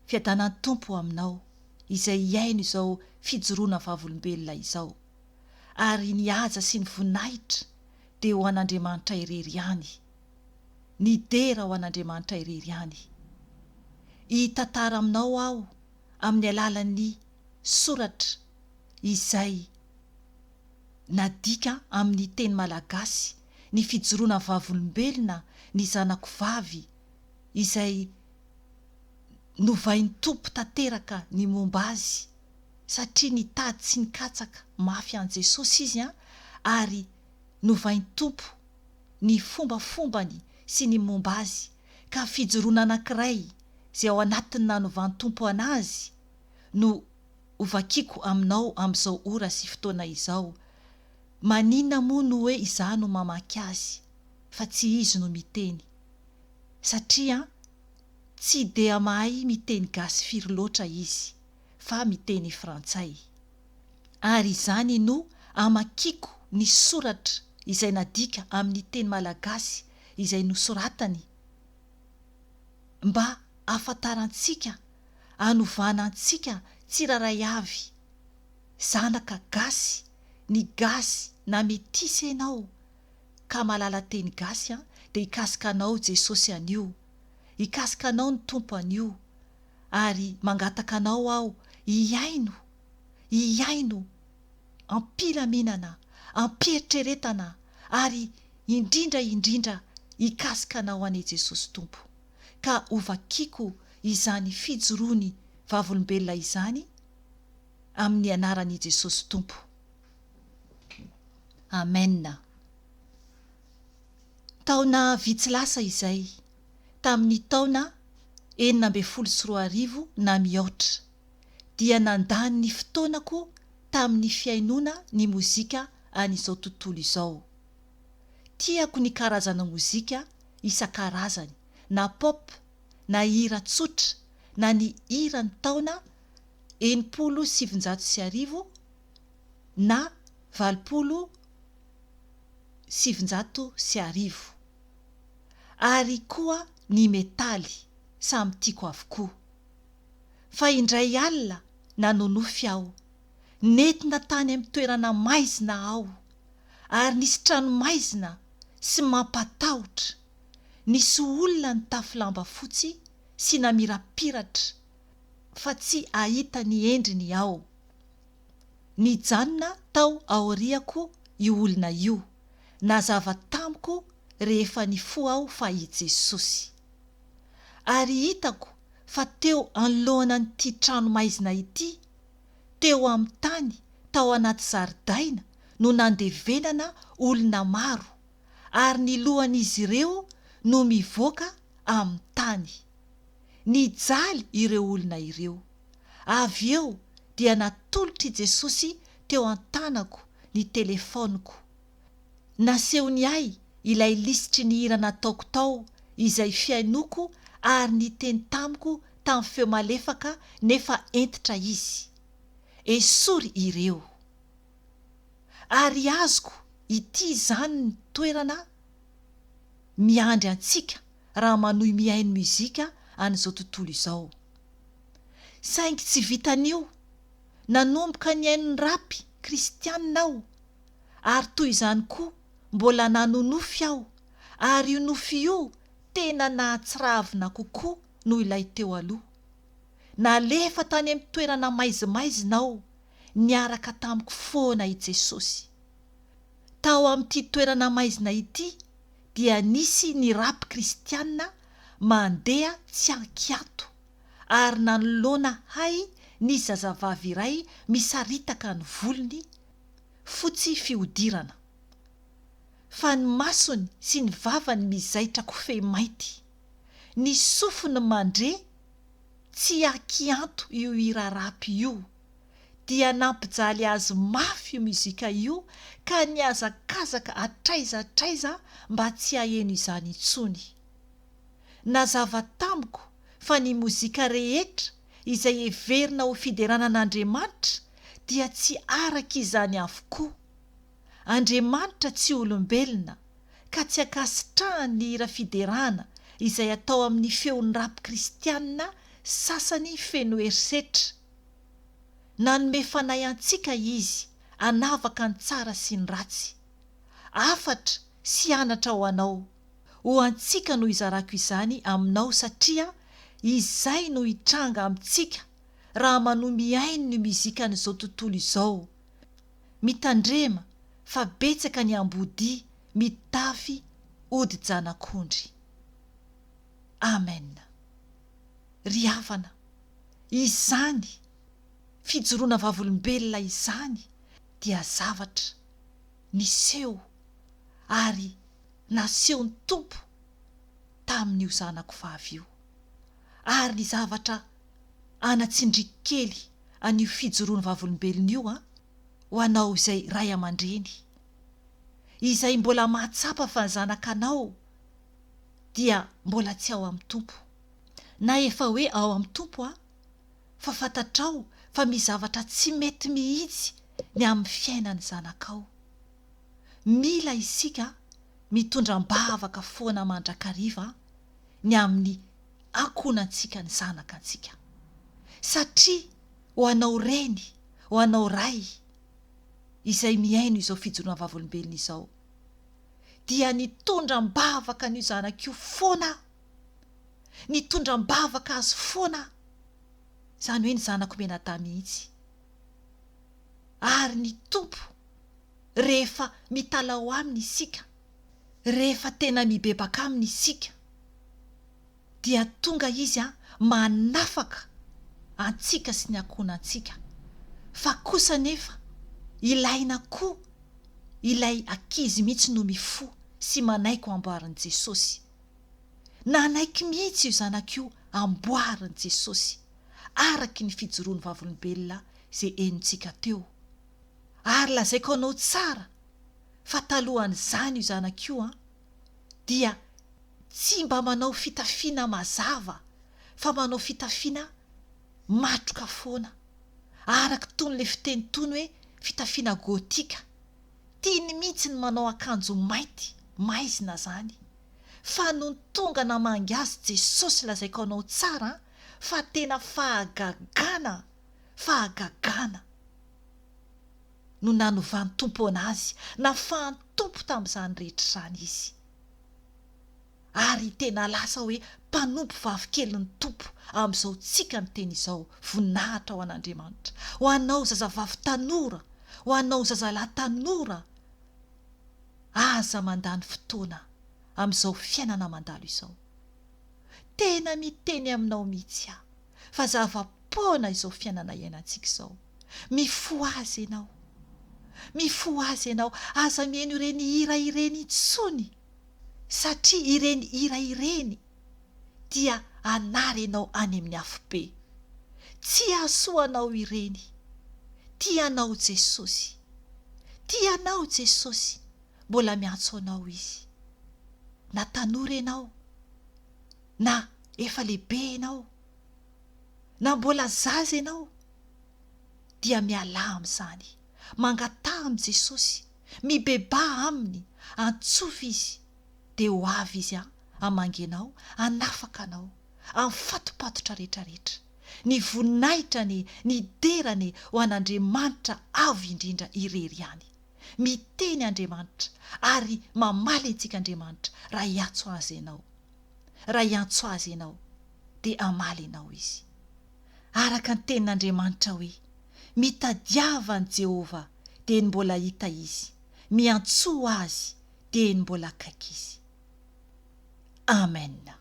fiadanany tompo aminao izay iaino izao fijoroana vavolombelona izao, ary ny aja sy ny voninahitra dia ho an'Andriamanitra irery ihany, ny dera ho an'Andriamanitra irery ihany. Hitantara aminao aho amin'ny alalan'ny soratra izay nadika amin'ny teny malagasy, ny fijoroana vavolombelona ny zanako vavy izay novain'ny tompo tanteraka ny momba azy, satria nitady sy nikatsaka mafy an' Jesosy izy ary novain'ny tompo ny fombafombany sy ny momba azy, ka fijoroana anankiray izay ao anatiny nanovan'ny tompo anazy no hovakiako aminao amin'izao ora sy fotoana izao. Maninona moa no hoe izaho no mamaky azy fa tsy izy no miteny, satria tsy dia mahay miteny gasy firy loatra izy fa miteny frantsay, ary izany no amakiako ny soratra izay nadika amin'ny teny malagasy izay nosoratany mba afantarantsika, anovanantsika tsiraray avy zanaka gasy, ny gasy na metisy ianao ka malala teny gasy dia hikasika anao Jesosy anio, hikasika anao ny tompo anio, ary mangataka anao aho hiaino ampilaminana, ampieritreretana, ary indrindra hikasika anao an'i Jesosy tompo, ka hovakiako izany fijoroany vavolombelona izany amin'ny anaran'i Jesosy tompo. Amen. Taona vitsy lasa izay, tamin'ny taona 1924 na mihoatra, dia nandany ny fotoanako tamin'ny fiainoana ny mozika an'izao tontolo izao. Tiako ny karazana mozika isan-karazany, na pop, na hira tsotra, na ny hira ny taona 1970 na 1970, ary koa ny metaly samy tiako avokoa. Fa indray alina nanonofy aho, nentina tany amin'ny toerana maizina aho, ary nisy trano maizina sy mampatahotra, nisy olona ny tafy lamba fotsy sy namirapiratra fa tsy ahita ny endriny aho. Nijanona tao aoriako io olona io, nazava tamiko rehefa nifoha aho fa i Jesosy, ary hitako fa teo anoloana n'ity trano maizina ity, teo amin'ny tany, tao anaty zaridaina no nandevenana olona maro, ary ny lohan'izy ireo no mivoaka amin'ny tany. Nijaly ireo olona ireo. Avy eo dia natolotra i Jesosy teo an-tanako ny telefoniko. Nasehony ahy ilay lisitry ny hira nataoko tao izay fiainoko ary niteny tamiko tamin'ny feo malefaka nefa entitra izy. Esory ireo. Ary azoko ity izany ny toerana miandry antsika raha manohy mihaino muzika an'izao tontolo izao. Saingy tsy vitan'io, nanomboka ny haino ny rapy kristianina aho, ary toy izany koa mbola nanonofy aho, ary io nofy io tena nahatsiravina kokoa noho ilay teo aloha. Nalefa tany amin'ny toerana maizimaizina aho, niaraka tamiko foana i Jesosy. Tao amin'ity toerana maizina ity dia nisy ny rapy kristianina mandeha tsy ankiato, ary nanoloana hay ny zazavavy iray misaritaka ny volony fotsy fihodirana, fa ny masony sy ny vavany mizaitra kofehy mainty, ny sofiny mandre tsy ankianto io hira rapy io, dia nampijaly azy mafy io muzika io, ka niazakazaka atraizatraiza mba tsy haheno izany intsony. Nazava tamiko fa ny mozika rehetra izay heverina ho fideranan'Andriamanitra dia tsy araka izany avokoa. Andriamanitra tsy olombelona, ka tsy akasitrahany ny hira fiderana izay atao amin'ny feon'ny rapy kristianina sasany feno herisetra. Nanome fanahy antsika izy anavaka ny tsara sy ny ratsy. Afatra sy anatra ho anao. Ho antsika no izarako izany aminao satria izay no hitranga amintsika raha manomy ainy ny mizikan'izao tontolo izao. Mitandrema fa betsaka ny ambody mitafy odi-janak'ondry. Amen. Ry havana, izany fijoroana vavolombelona izany dia zavatra niseho ary nasehony Tompo tamin'io zanako vavy io. Ary ny zavatra anatsindriky kely an'io fijoroana vavolombelona io ho anao izay ray aman-dreny, izay mbola mahatsapa fa ny zanakanao dia mbola tsy ao amin'ny Tompo. Na efa hoe ao amin'ny Tompo fa fantatrao fa misy zavatra tsy mety mihitsy ny amin'ny fiainany zanakao. Mila isika mitondram-bavaka foana mandrakariva ny amin'ny ankonantsika ny zanakantsika. Satria ho anao reny, ho anao ray izay miaino izao fijoroana vavolombelona izao, dia nitondram-bavaka n'io zanak'io foana, nitondram-bavaka azy foana, izany hoe ny zanako mena-tany mihitsy. Ary ny Tompo rehefa mitalao aminy isika, rehefa tena mibebaka aminy isika, dia tonga izy manafaka antsika sy ny ankonantsika. Fa kosa nefa ilaina koa ilay ankizy mihitsy no mifo sy manaiky amboarin'i Jesosy. Nanaiky mihitsy io zanak'io amboarin'i Jesosy araky ny fijoroany vavolombelona izay enontsika teo. Ary lazaiko anao tsara fa talohan'izany io zanak'io dia tsy mba manao fitafiana mazava, fa manao fitafiana matroka foana, araky tony le fiteny tony hoe fitafiana gotika. Tiany mihitsy ny manao akanjo mainty maizina zany, fa no tonga namangy azy Jesosy, lazaiko anao tsara fa tena fahagagana no nanovany Tompo anazy, nafahany Tompo tamin'izany rehetra izany izy. Ary tena lasa hoe mpanompo vavikely ny Tompo amin'izao tsika ny teny izao. Voninahitra ho an'Andriamanitra, ho anao zazavavy tanora, ho anao zazalahy tanora, aza mandany fotoana amin'izao fiainana mandalo izao. Tena miteny aminao mihitsy fa zava-poana izao fiainana iainantsika izao. Mifoha azy ianao, mifoha azy ianao, aza mihaino ireny hira ireny intsony, satria ireny hira ireny dia anary ianao any amin'ny afobe. Tsy asoanao ireny, tianao Jesosy, tianao Jesosy, mbola miantso anao izy. Na tanora ianao, na efa lehibe ianao, na mbola zaza ianao, dia miala amin'izany, mangatà amin'i Jesosy, mibeba aminy, antsofa izy, dia ho avy izy hamangy anao, hanafaka anao amin'ny fatopatotra rehetrarehetra. Ny voninahitra ny derany ho an'Andriamanitra avo indrindra irery ihany. Miteny Andriamanitra ary mamaly antsika Andriamanitra raha hiantso azy ianao. Raha hiantso azy ianao dia hamaly ianao izy. Araka ny tenin'Andriamanitra hoe mitadiava ny Jehova dia ny mbola hita izy, miantsoa azy dia ny mbola akaiky izy. Amen.